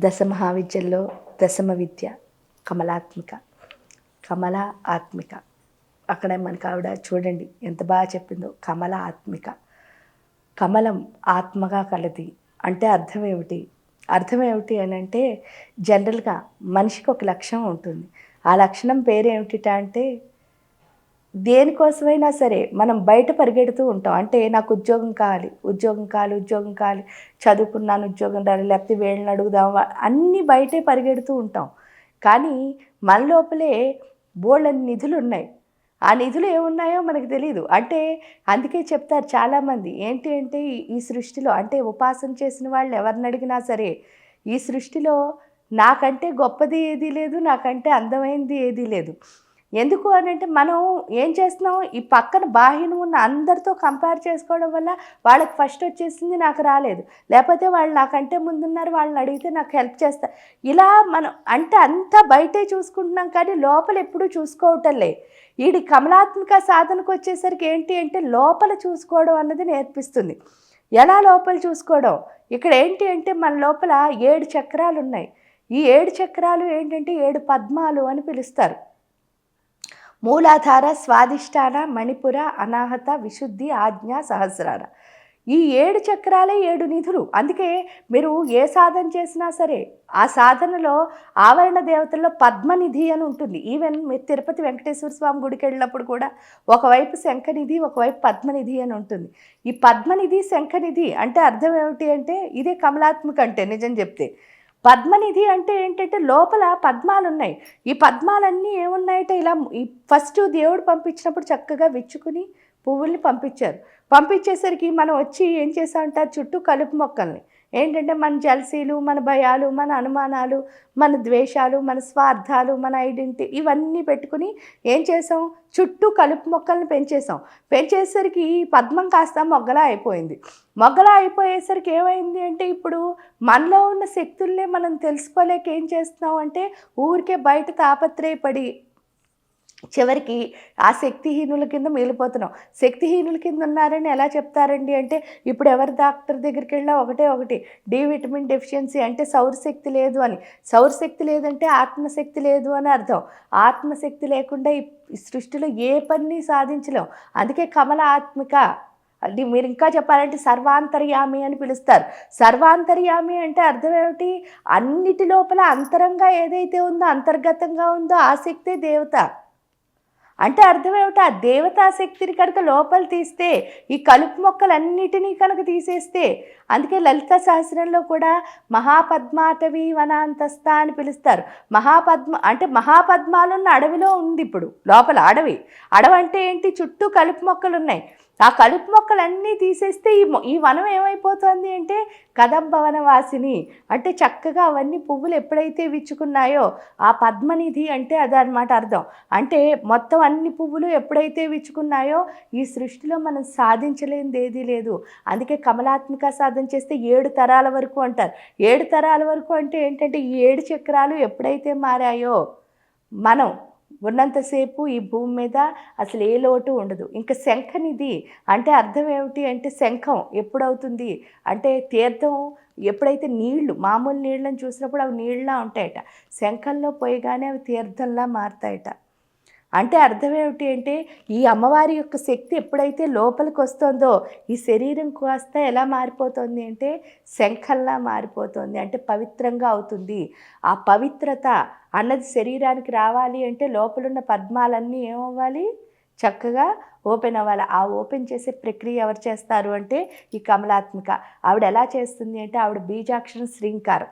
దశ మహావిద్యల్లో దశమ విద్య కమలాత్మిక. కమల ఆత్మిక. అక్కడ మనకు ఆవిడ చూడండి ఎంత బాగా చెప్పిందో. కమల ఆత్మిక. కమలం ఆత్మగా కలది అంటే అర్థం ఏమిటి? అర్థం ఏమిటి అని అంటే జనరల్గా మనిషికి ఒక లక్షణం ఉంటుంది. ఆ లక్షణం పేరేమిటిట అంటే దేనికోసమైనా సరే మనం బయట పరిగెడుతూ ఉంటాం. అంటే నాకు ఉద్యోగం కావాలి, ఉద్యోగం కావాలి, ఉద్యోగం కావాలి, చదువుకున్నాను ఉద్యోగం రాలి, లేకపోతే వీళ్ళని అడుగుదాం, అన్నీ బయటే పరిగెడుతూ ఉంటాం. కానీ మన లోపలే బోలెడన్ని నిధులు ఉన్నాయి. ఆ నిధులు ఏమున్నాయో మనకు తెలీదు. అంటే అందుకే చెప్తారు చాలామంది ఏంటి అంటే ఈ సృష్టిలో అంటే ఉపాసన చేసిన వాళ్ళు ఎవరిని అడిగినా సరే ఈ సృష్టిలో నాకంటే గొప్పది ఏదీ లేదు, నాకంటే అందమైనది ఏదీ లేదు. ఎందుకు అనంటే మనం ఏం చేస్తున్నాం, ఈ పక్కన బాహ్యం ఉన్న అందరితో కంపేర్ చేసుకోవడం వల్ల వాళ్ళకి ఫస్ట్ వచ్చేసింది, నాకు రాలేదు, లేకపోతే వాళ్ళు నాకంటే ముందున్నారు, వాళ్ళని అడిగితే నాకు హెల్ప్ చేస్తారు. ఇలా మనం అంటే అంతా బయటే చూసుకుంటున్నాం కానీ లోపల ఎప్పుడూ చూసుకోవటంలే. వీడి కమలాత్మక సాధనకు వచ్చేసరికి ఏంటి అంటే లోపల చూసుకోవడం అన్నది నేర్పిస్తుంది. ఎలా లోపల చూసుకోవడం? ఇక్కడ ఏంటి అంటే మన లోపల 7 చక్రాలు ఉన్నాయి. ఈ 7 చక్రాలు ఏంటంటే 7 పద్మాలు అని పిలుస్తారు. మూలాధార, స్వాదిష్టాన, మణిపుర, అనాహత, విశుద్ధి, ఆజ్ఞ, సహస్రార. ఈ 7 చక్రాలే 7 నిధులు. అందుకే మీరు ఏ సాధన చేసినా సరే ఆ సాధనలో ఆవరణ దేవతల్లో పద్మనిధి అని ఉంటుంది. ఈవెన్ మీరు తిరుపతి వెంకటేశ్వర స్వామి గుడికి వెళ్ళినప్పుడు కూడా ఒకవైపు శంఖనిధి, ఒకవైపు పద్మనిధి అని ఉంటుంది. ఈ పద్మనిధి, శంఖనిధి అంటే అర్థం ఏమిటి అంటే ఇదే కమలాత్మక అంటే నిజం చెప్తే. పద్మనిధి అంటే ఏంటంటే లోపల పద్మాలు ఉన్నాయి. ఈ పద్మాలన్నీ ఏమున్నాయంటే ఇలా ఈ ఫస్ట్ దేవుడు పంపించినప్పుడు చక్కగా విచ్చుకుని పువ్వుల్ని పంపించారు. పంపించేసరికి మనం వచ్చి ఏం చేసామంటే చుట్టూ కలుపు మొక్కల్ని ఏంటంటే మన జలసీలు, మన భయాలు, మన అనుమానాలు, మన ద్వేషాలు, మన స్వార్థాలు, మన ఐడెంటిటీ ఇవన్నీ పెట్టుకుని ఏం చేసాం, చుట్టూ కలుపు మొక్కల్ని పెంచేసాం. పెంచేసరికి పద్మం కాస్త మొగ్గలా అయిపోయింది. మొగ్గలా అయిపోయేసరికి ఏమైంది అంటే ఇప్పుడు మనలో ఉన్న శక్తుల్నే మనం తెలుసుకోలేక ఏం చేస్తున్నాం అంటే ఊరికే బయట తాపత్రయపడి చివరికి ఆ శక్తిహీనుల కింద మిగిలిపోతున్నాం. శక్తిహీనుల కింద ఉన్నారని ఎలా చెప్తారండి అంటే ఇప్పుడు ఎవరి డాక్టర్ దగ్గరికి వెళ్ళినా ఒకటి డి విటమిన్ డెఫిషియన్సీ అంటే సౌరశక్తి లేదు అని. సౌరశక్తి లేదంటే ఆత్మశక్తి లేదు అని అర్థం. ఆత్మశక్తి లేకుండా ఈ సృష్టిలో ఏ పని సాధించలేం. అందుకే కమల ఆత్మిక అది మీరు ఇంకా చెప్పాలంటే సర్వాంతర్యామి అని పిలుస్తారు. సర్వాంతర్యామి అంటే అర్థం ఏమిటి? అన్నిటి లోపల అంతరంగా ఏదైతే ఉందో, అంతర్గతంగా ఉందో ఆ శక్తే దేవత. అంటే అర్థం ఏమిటి? ఆ దేవతా శక్తిని కనుక లోపల తీస్తే ఈ కలుపు మొక్కలన్నిటినీ కనుక తీసేస్తే, అందుకే లలిత సహస్రంలో కూడా మహాపద్మాటవి వనాంతస్థ అని పిలుస్తారు. అంటే మహాపద్మాలున్న అడవిలో ఉంది. ఇప్పుడు లోపల అడవి అంటే ఏంటి? చుట్టూ కలుపు మొక్కలు ఉన్నాయి. ఆ కలుపు మొక్కలన్నీ తీసేస్తే ఈ వనం ఏమైపోతుంది అంటే కదంబవన వాసిని. అంటే చక్కగా అవన్నీ పువ్వులు ఎప్పుడైతే విచ్చుకున్నాయో ఆ పద్మనిధి అంటే అదనమాట అర్థం. అంటే మొత్తం అన్ని పువ్వులు ఎప్పుడైతే విచ్చుకున్నాయో ఈ సృష్టిలో మనం సాధించలేనిది ఏదీ లేదు. అందుకే కమలాత్మిక సాధన చేస్తే 7 తరాల వరకు అంటారు. 7 తరాల వరకు అంటే ఏంటంటే ఈ 7 చక్రాలు ఎప్పుడైతే మారాయో మనం ఉన్నంతసేపు ఈ భూమి మీద అసలు ఏ లోటు ఉండదు. ఇంకా శంఖనిధి అంటే అర్థం ఏమిటి అంటే శంఖం ఎప్పుడవుతుంది అంటే తీర్థం ఎప్పుడైతే నీళ్లు మామూలు నీళ్ళని చూసినప్పుడు అవి నీళ్ళలా ఉంటాయట, శంఖంలో పోయగానే అవి తీర్థంలా మారుతాయట. అంటే అర్థం ఏమిటి అంటే ఈ అమ్మవారి యొక్క శక్తి ఎప్పుడైతే లోపలికి వస్తుందో ఈ శరీరం కాస్త ఎలా మారిపోతుంది అంటే శంఖంలా మారిపోతుంది. అంటే పవిత్రంగా అవుతుంది. ఆ పవిత్రత అన్నది శరీరానికి రావాలి అంటే లోపలున్న పద్మాలన్నీ ఏమవ్వాలి? చక్కగా ఓపెన్ అవ్వాలి. ఆ ఓపెన్ చేసే ప్రక్రియ ఎవరు చేస్తారు అంటే ఈ కమలాత్మిక. ఆవిడ ఎలా చేస్తుంది అంటే ఆవిడ బీజాక్షరం శ్రీంకారం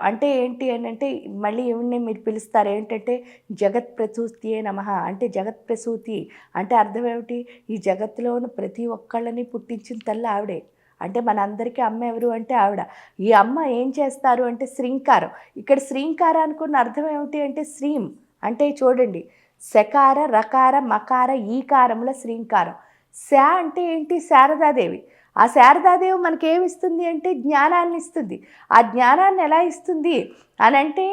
అంటే ఏంటి అని అంటే మళ్ళీ ఏమన్నా మీరు పిలుస్తారు ఏంటంటే జగత్ ప్రసూతియే నమః అంటే జగత్ ప్రసూతి అంటే అర్థం ఏమిటి? ఈ జగత్తులో ఉన్న ప్రతి ఒక్కళ్ళని పుట్టించిన తల్లి ఆవిడే. అంటే మనందరికీ అమ్మ ఎవరు అంటే ఆవిడ. ఈ అమ్మ ఏం చేస్తారు అంటే శ్రీంకారం. ఇక్కడ శ్రీంకారానికి ఉన్న అర్థం ఏమిటి అంటే శ్రీం అంటే చూడండి శకార, రకార, మకార, ఈకారముల శ్రీంకారం. శా అంటే ఏంటి? శారదాదేవి. ఆ శారదాదేవి మనకేమిస్తుంది అంటే జ్ఞానాన్ని ఇస్తుంది. ఆ జ్ఞానాన్ని ఎలా ఇస్తుంది అని అంటే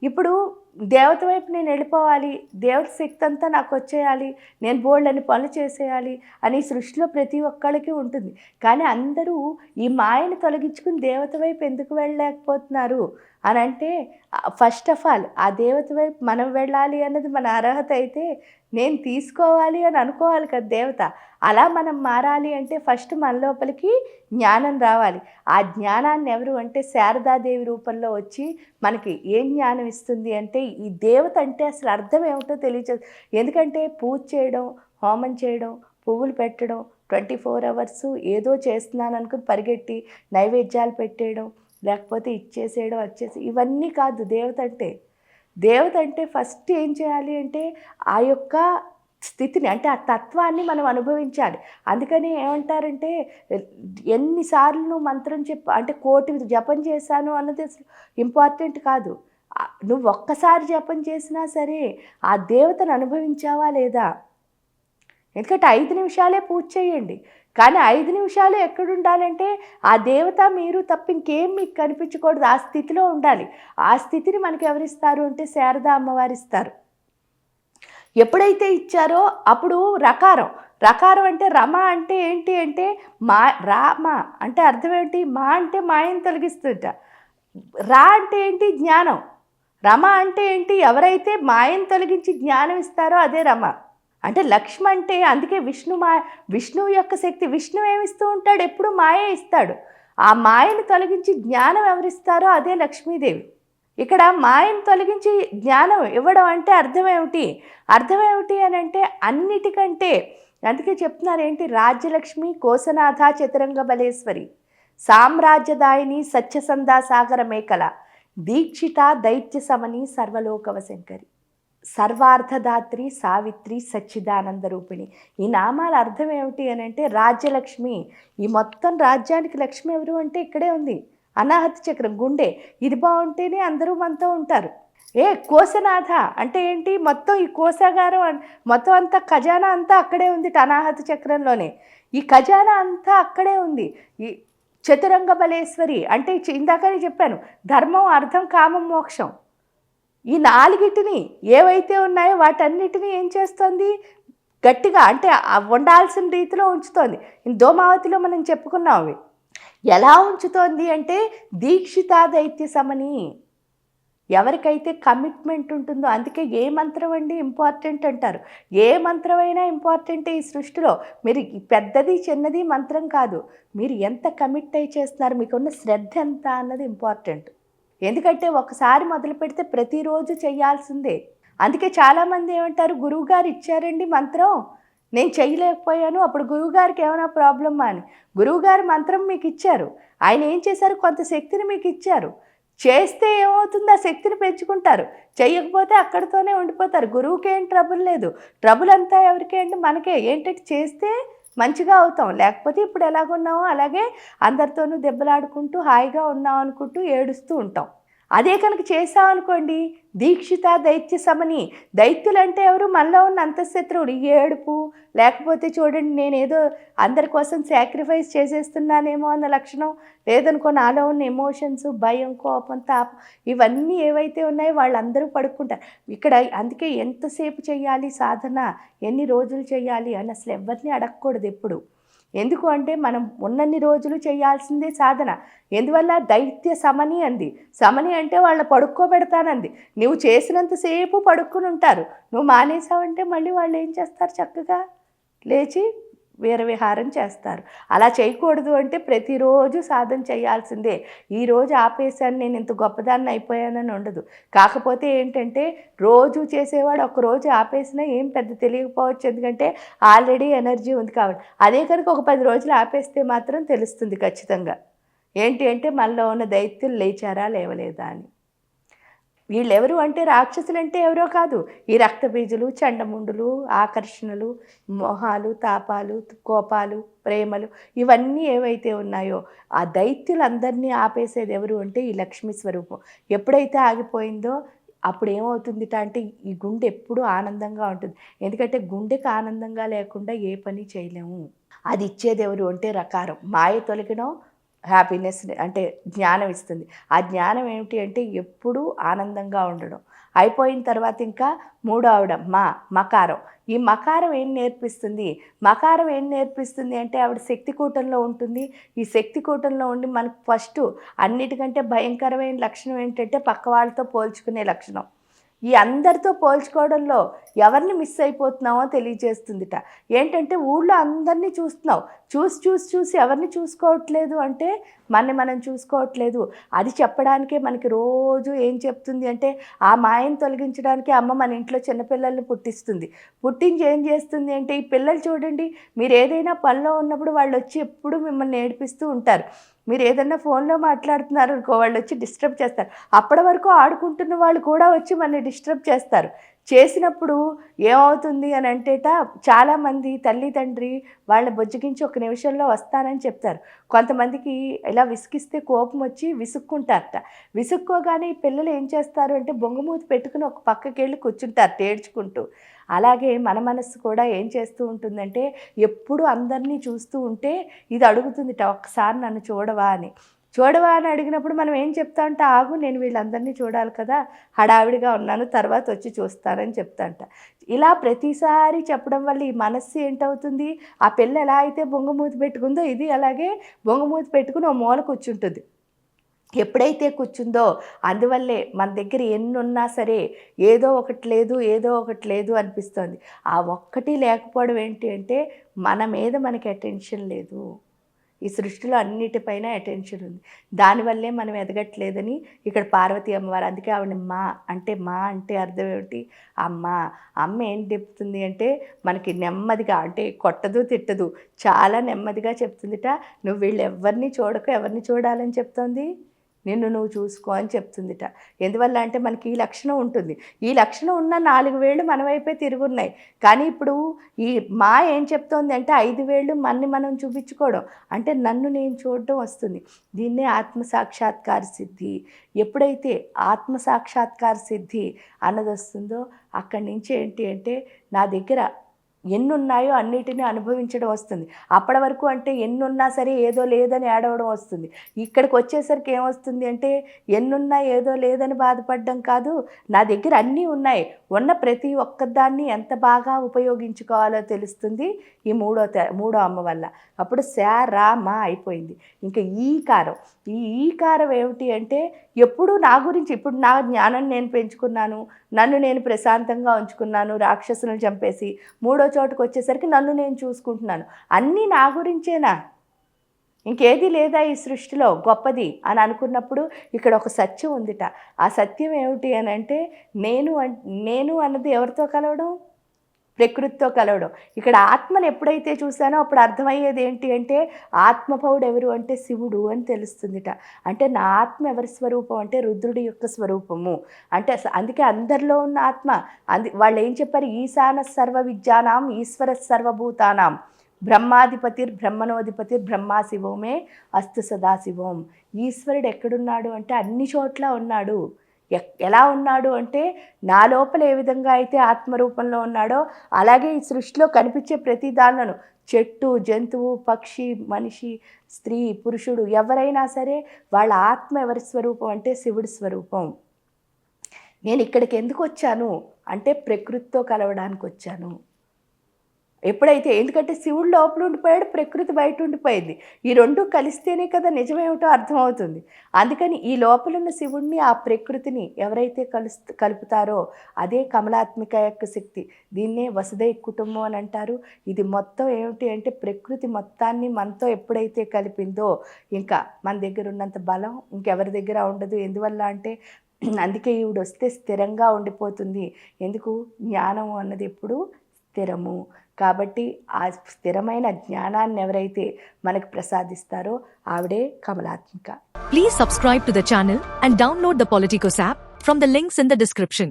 ఇప్పుడు దేవత వైపు నేను వెళ్ళిపోవాలి, దేవత శక్తి అంతా నాకు వచ్చేయాలి, నేను బోల్డన్ని పనులు చేసేయాలి అని సృష్టిలో ప్రతి ఒక్కళ్ళకి ఉంటుంది. కానీ అందరూ ఈ మాయను తొలగించుకుని దేవత వైపు ఎందుకు వెళ్ళలేకపోతున్నారు అని అంటే, ఫస్ట్ ఆఫ్ ఆల్ ఆ దేవత వైపు మనం వెళ్ళాలి అన్నది మన అర్హత అయితే, నేను తీసుకోవాలి అని అనుకోవాలి కదా దేవత. అలా మనం మారాలి అంటే ఫస్ట్ మన లోపలికి జ్ఞానం రావాలి. ఆ జ్ఞానాన్ని ఎవరు అంటే శారదాదేవి రూపంలో వచ్చి మనకి ఏం జ్ఞానం ఇస్తుంది అంటే, ఈ దేవత అంటే అసలు అర్థం ఏమిటో తెలియచేది. ఎందుకంటే పూజ చేయడం, హోమం చేయడం, పువ్వులు పెట్టడం, 24 అవర్స్ ఏదో చేస్తున్నాను అనుకుని పరిగెట్టి నైవేద్యాలు పెట్టేయడం, లేకపోతే ఇచ్చేసేయడం, వచ్చేసి ఇవన్నీ కాదు దేవత అంటే. దేవత అంటే ఫస్ట్ ఏం చేయాలి అంటే ఆ యొక్క స్థితిని, అంటే ఆ తత్వాన్ని మనం అనుభవించాలి. అందుకని ఏమంటారంటే, ఎన్నిసార్లు నువ్వు మంత్రం అంటే కోటి జపం చేశాను అన్నది ఇంపార్టెంట్ కాదు. నువ్వు ఒక్కసారి జపం చేసినా సరే ఆ దేవతను అనుభవించావా లేదా? ఎందుకంటే 5 నిమిషాలే పూజ చేయండి, కానీ 5 నిమిషాలు ఎక్కడుండాలంటే ఆ దేవత మీరు తప్ప ఇంకేం మీకు కనిపించకూడదు, ఆ స్థితిలో ఉండాలి. ఆ స్థితిని మనకి ఎవరిస్తారు అంటే శారదా అమ్మవారు ఇస్తారు. ఎప్పుడైతే ఇచ్చారో అప్పుడు రకారం. రకారం అంటే రమ అంటే ఏంటి అంటే రామ అంటే అర్థం ఏంటి? మా అంటే మాయను తొలగిస్తుంట. రా అంటే ఏంటి? జ్ఞానం. రమ అంటే ఏంటి? ఎవరైతే మాయను తొలగించి జ్ఞానం ఇస్తారో అదే రమ. అంటే లక్ష్మి అంటే అందుకే విష్ణువు యొక్క శక్తి. విష్ణువు ఏమిస్తూ ఉంటాడు? ఎప్పుడు మాయే ఇస్తాడు. ఆ మాయను తొలగించి జ్ఞానం ఎవరిస్తారో అదే లక్ష్మీదేవి. ఇక్కడ మాయను తొలగించి జ్ఞానం ఇవ్వడం అంటే అర్థం ఏమిటి అని అంటే అన్నిటికంటే, అందుకే చెప్తున్నారు ఏంటి, రాజ్యలక్ష్మి కోసనాథ చతురంగ బలేశ్వరి, సామ్రాజ్యదాయిని సత్యసందా సాగర మేకల, దీక్షిత దైత్య సమని సర్వలోకవ శంకరి, సర్వార్థదాత్రి సావిత్రి సచ్చిదానంద రూపిణి. ఈ నామాల అర్థం ఏమిటి అని అంటే రాజ్యలక్ష్మి. ఈ మొత్తం రాజ్యానికి లక్ష్మి ఎవరు అంటే ఇక్కడే ఉంది, అనాహత చక్రం, గుండె. ఇది బాగుంటేనే అందరూ మనతో ఉంటారు. కోసనాథ అంటే ఏంటి? మొత్తం ఈ కోశాగారం మొత్తం అంతా ఖజానా అంతా అక్కడే ఉంది అనాహత చక్రంలోనే. ఈ ఖజానా అంతా అక్కడే ఉంది. ఈ చతురంగ బలేశ్వరి అంటే ఇందాకనే చెప్పాను, ధర్మం అర్థం కామం మోక్షం. ఈ 4టిని ఏవైతే ఉన్నాయో వాటన్నిటినీ ఏం చేస్తుంది? గట్టిగా అంటే ఉండాల్సిన రీతిలో ఉంచుతోంది. దోమావతిలో మనం చెప్పుకున్నాం అవి. ఎలా ఉంచుతోంది అంటే దీక్షిత దైత్య సమని. ఎవరికైతే కమిట్మెంట్ ఉంటుందో, అందుకే ఏ మంత్రం అండి ఇంపార్టెంట్ అంటారు. ఏ మంత్రమైనా ఇంపార్టెంటే ఈ సృష్టిలో. మీరు పెద్దది చిన్నది మంత్రం కాదు, మీరు ఎంత కమిట్ అయి చేస్తున్నారు, మీకున్న శ్రద్ధ ఎంత అన్నది ఇంపార్టెంట్. ఎందుకంటే ఒకసారి మొదలు పెడితే ప్రతిరోజు చేయాల్సిందే. అందుకే చాలామంది ఏమంటారు, గురువుగారు ఇచ్చారండి మంత్రం, నేను చేయలేకపోయాను, అప్పుడు గురువుగారికి ఏమైనా ప్రాబ్లమ్మా అని. గురువుగారు మంత్రం మీకు ఇచ్చారు, ఆయన ఏం చేశారు? కొంత శక్తిని మీకు ఇచ్చారు. చేస్తే ఏమవుతుంది? ఆ శక్తిని పెంచుకుంటారు. చేయకపోతే అక్కడితోనే ఉండిపోతారు. గురువుకి ఏం ట్రబుల్ లేదు. ట్రబుల్ అంతా ఎవరికే అంటే మనకే. ఏంటంటే చేస్తే మంచిగా అవుతాం, లేకపోతే ఇప్పుడు ఎలాగున్నామో అలాగే అందరితోనూ దెబ్బలాడుకుంటూ హాయిగా ఉన్నాం అనుకుంటూ ఏడుస్తూ ఉంటాం. అదే కనుక చేసామనుకోండి, దీక్షిత దైత్య సమని. దైత్యులు అంటే ఎవరు? మనలో ఉన్న అంతఃశత్రువుడు. ఈ ఏడుపు, లేకపోతే చూడండి నేనేదో అందరి కోసం సాక్రిఫైస్ చేసేస్తున్నానేమో అన్న లక్షణం, లేదనుకో నాలో ఉన్న ఎమోషన్స్, భయం, కోపం, తాపం, ఇవన్నీ ఏవైతే ఉన్నాయో వాళ్ళందరూ పడుకుంటారు ఇక్కడ. అందుకే ఎంతసేపు చేయాలి సాధన, ఎన్ని రోజులు చేయాలి అని అసలు ఎవరిని అడగకూడదు ఎప్పుడు. ఎందుకు అంటే మనం ఉన్నన్ని రోజులు చేయాల్సిందే సాధన. ఎందువల్ల? దైత్య సమని అంది. సమని అంటే వాళ్ళని పడుకోబెడతానంది. నువ్వు చేసినంతసేపు పడుకుని ఉంటారు, నువ్వు మానేసావంటే మళ్ళీ వాళ్ళు ఏం చేస్తారు? చక్కగా లేచి వీరవిహారం చేస్తారు. అలా చేయకూడదు అంటే ప్రతిరోజు సాధన చేయాల్సిందే. ఈరోజు ఆపేశాను, నేను ఇంత గొప్పదాన్ని అయిపోయానని ఉండదు. కాకపోతే ఏంటంటే రోజు చేసేవాడు ఒకరోజు ఆపేసినా ఏం పెద్ద తెలియకపోవచ్చు, ఎందుకంటే ఆల్రెడీ ఎనర్జీ ఉంది కాబట్టి. అదే కనుక ఒక 10 రోజులు ఆపేస్తే మాత్రం తెలుస్తుంది ఖచ్చితంగా. ఏంటి అంటే మనలో ఉన్న దైత్యులు లేచారా లేవలేదా అని. వీళ్ళెవరు అంటే రాక్షసులు అంటే ఎవరో కాదు, ఈ రక్తబీజులు, చండముండులు, ఆకర్షణలు, మోహాలు, తాపాలు, కోపాలు, ప్రేమలు, ఇవన్నీ ఏవైతే ఉన్నాయో ఆ దైత్యులందరినీ ఆపేసేది ఎవరు అంటే ఈ లక్ష్మీ స్వరూపం. ఎప్పుడైతే ఆగిపోయిందో అప్పుడు ఏమవుతుందిట అంటే ఈ గుండె ఎప్పుడూ ఆనందంగా ఉంటుంది. ఎందుకంటే గుండెకి ఆనందంగా లేకుండా ఏ పని చేయలేము. అది ఇచ్చేది ఎవరు అంటే రకారం. మాయ తొలగడం హ్యాపీనెస్ అంటే జ్ఞానం ఇస్తుంది. ఆ జ్ఞానం ఏమిటి అంటే ఎప్పుడూ ఆనందంగా ఉండడం. అయిపోయిన తర్వాత ఇంకా మూడో ఆవిడ మకారం. ఈ మకారం ఏం నేర్పిస్తుంది? మకారం ఏం నేర్పిస్తుంది అంటే ఆవిడ శక్తికూటంలో ఉంటుంది. ఈ శక్తికూటంలో ఉండి మనకు ఫస్టు అన్నిటికంటే భయంకరమైన లక్షణం ఏంటంటే పక్క వాళ్ళతో పోల్చుకునే లక్షణం. ఈ అందరితో పోల్చుకోవడంలో ఎవరిని మిస్ అయిపోతున్నామో తెలియజేస్తుందిట. ఏంటంటే ఊళ్ళో అందరినీ చూస్తున్నావు, చూసి ఎవరిని చూసుకోవట్లేదు అంటే మనం చూసుకోవట్లేదు. అది చెప్పడానికే మనకి రోజు ఏం చెప్తుంది అంటే ఆ మాయను తొలగించడానికి అమ్మ మన ఇంట్లో చిన్నపిల్లల్ని పుట్టిస్తుంది. పుట్టించి ఏం చేస్తుంది అంటే ఈ పిల్లలు చూడండి, మీరు ఏదైనా పనిలో ఉన్నప్పుడు వాళ్ళు వచ్చి ఎప్పుడు మిమ్మల్ని ఏడిపిస్తూ ఉంటారు. మీరు ఏదన్నా ఫోన్లో మాట్లాడుతున్నారు అనుకో, వాళ్ళు వచ్చి డిస్టర్బ్ చేస్తారు. అప్పటి వరకు ఆడుకుంటున్న వాళ్ళు కూడా వచ్చి మనని డిస్టర్బ్ చేస్తారు. చేసినప్పుడు ఏమవుతుంది అని అంటేట చాలామంది తల్లి తండ్రి వాళ్ళ బుజ్జగించి ఒక నిమిషంలో వస్తానని చెప్తారు. కొంతమందికి ఇలా విసిగిస్తే కోపం వచ్చి విసుక్కుంటారట. విసుక్కోగానే ఈ పిల్లలు ఏం చేస్తారు అంటే బొంగమూతి పెట్టుకుని ఒక పక్కకి వెళ్ళి కూర్చుంటారు ఏడ్చుకుంటూ. అలాగే మన మనస్సు కూడా ఏం చేస్తూ ఉంటుందంటే ఎప్పుడు అందరినీ చూస్తూ ఉంటే ఇది అడుగుతుందిట, ఒక్కసారి నన్ను చూడవా అని. చూడవా అని అడిగినప్పుడు మనం ఏం చెప్తా అంటే ఆగు, నేను వీళ్ళందరినీ చూడాలి కదా, హడావిడిగా ఉన్నాను, తర్వాత వచ్చి చూస్తానని చెప్తాంట. ఇలా ప్రతిసారి చెప్పడం వల్ల ఈ మనస్సు ఏంటవుతుంది, ఆ పిల్ల ఎలా అయితే బొంగమూతి పెట్టుకుందో ఇది అలాగే బొంగమూతి పెట్టుకుని ఓ మూల కూర్చుంటుంది. ఎప్పుడైతే కూర్చుందో అందువల్లే మన దగ్గర ఎన్నున్నా సరే ఏదో ఒకటి లేదు అనిపిస్తుంది. ఆ ఒక్కటి లేకపోవడం ఏంటి అంటే మన మీద మనకి అటెన్షన్ లేదు. ఈ సృష్టిలో అన్నిటిపైన అటెన్షన్ ఉంది. దానివల్లే మనం ఎదగట్లేదని ఇక్కడ పార్వతీ అమ్మవారు, అందుకే ఆవిడ మా అంటే అర్థం ఏమిటి? అమ్మ ఏం చెప్తుంది అంటే మనకి నెమ్మదిగా, అంటే కొట్టదు తిట్టదు, చాలా నెమ్మదిగా చెప్తుందిట. నువ్వు వీళ్ళు ఎవరిని చూడాలని చెప్తోంది, నిన్ను నువ్వు చూసుకో అని చెప్తుందిట. ఎందువల్ల అంటే మనకి ఈ లక్షణం ఉంటుంది. ఈ లక్షణం ఉన్న 4 వేళ్ళు మన వైపే తిరుగున్నాయి. కానీ ఇప్పుడు ఈ ఏం చెప్తోంది అంటే 5 వేళ్ళు మనం చూపించుకోవడం, అంటే నన్ను నేను చూడడం వస్తుంది. దీన్నే ఆత్మసాక్షాత్కార సిద్ధి. ఎప్పుడైతే ఆత్మసాక్షాత్కార సిద్ధి అన్నది వస్తుందో అక్కడి నుంచి ఏంటి అంటే నా దగ్గర ఎన్నున్నాయో అన్నిటినీ అనుభవించడం వస్తుంది. అప్పటి వరకు అంటే ఎన్నున్నా సరే ఏదో లేదని ఏడవడం వస్తుంది. ఇక్కడికి వచ్చేసరికి ఏమొస్తుంది అంటే ఎన్నున్నా ఏదో లేదని బాధపడడం కాదు, నా దగ్గర అన్నీ ఉన్నాయి, ఉన్న ప్రతి ఒక్కదాన్ని ఎంత బాగా ఉపయోగించుకోవాలో తెలుస్తుంది ఈ మూడో అమ్మ వల్ల. అప్పుడు మా అయిపోయింది. ఇంకా ఈ కారం ఏమిటి అంటే ఎప్పుడు నా గురించి, ఇప్పుడు నా జ్ఞానం నేను పెంచుకున్నాను, నన్ను నేను ప్రశాంతంగా ఉంచుకున్నాను, రాక్షసులను చంపేసి మూడో చోటుకు వచ్చేసరికి నన్ను నేను చూసుకుంటున్నాను, అన్నీ నా గురించేనా, ఇంకేది లేదా ఈ సృష్టిలో గొప్పది అని అనుకున్నప్పుడు ఇక్కడ ఒక సత్యం ఉందిట. ఆ సత్యం ఏమిటి అని అంటే నేను అన్నది ఎవరితో కలవడం? ప్రకృతితో కలవడం. ఇక్కడ ఆత్మను ఎప్పుడైతే చూసానో అప్పుడు అర్థమయ్యేది ఏంటి అంటే ఆత్మభవుడు ఎవరు అంటే శివుడు అని తెలుస్తుందిట. అంటే నా ఆత్మ ఎవరి స్వరూపం అంటే రుద్రుడి యొక్క స్వరూపము. అంటే అందుకే అందరిలో ఉన్న ఆత్మ. వాళ్ళు ఏం చెప్పారు? ఈశాన సర్వ విద్యానాం ఈశ్వర సర్వభూతానాం బ్రహ్మాధిపతిర్ బ్రహ్మా శివోమే అస్తు సదాశివం. ఈశ్వరుడు ఎక్కడున్నాడు అంటే అన్ని చోట్ల ఉన్నాడు. ఎలా ఉన్నాడు అంటే నా లోపల ఏ విధంగా అయితే ఆత్మరూపంలో ఉన్నాడో అలాగే ఈ సృష్టిలో కనిపించే ప్రతి దానిలను, చెట్టు, జంతువు, పక్షి, మనిషి, స్త్రీ, పురుషుడు ఎవరైనా సరే వాళ్ళ ఆత్మ ఎవరి స్వరూపం అంటే శివుడి స్వరూపం. నేను ఇక్కడికి ఎందుకు వచ్చాను అంటే ప్రకృతితో కలవడానికి వచ్చాను. ఎప్పుడైతే, ఎందుకంటే శివుడు లోపల ఉండిపోయాడు, ప్రకృతి బయట ఉండిపోయింది. ఈ రెండు కలిస్తేనే కదా నిజమేమిటో అర్థమవుతుంది. అందుకని ఈ లోపల ఉన్న శివుడిని ఆ ప్రకృతిని ఎవరైతే కలుపుతారో అదే కమలాత్మిక యొక్క శక్తి. దీన్నే వసుదైక కుటుంబం అని అంటారు. ఇది మొత్తం ఏమిటి అంటే ప్రకృతి మొత్తాన్ని మనతో ఎప్పుడైతే కలిపిందో ఇంకా మన దగ్గర ఉన్నంత బలం ఇంకెవరి దగ్గర ఉండదు. ఎందువల్ల అంటే అందుకే ఈవిడ వస్తే స్థిరంగా ఉండిపోతుంది. ఎందుకు? జ్ఞానం అన్నది ఎప్పుడు స్థిరము. కాబట్టి ఆ స్థిరమైన జ్ఞానాన్ని ఎవరైతే మనకు ప్రసాదిస్తారో ఆవిడే Kamalatmika. Please subscribe to the channel and download the Politicos app from the links in the description.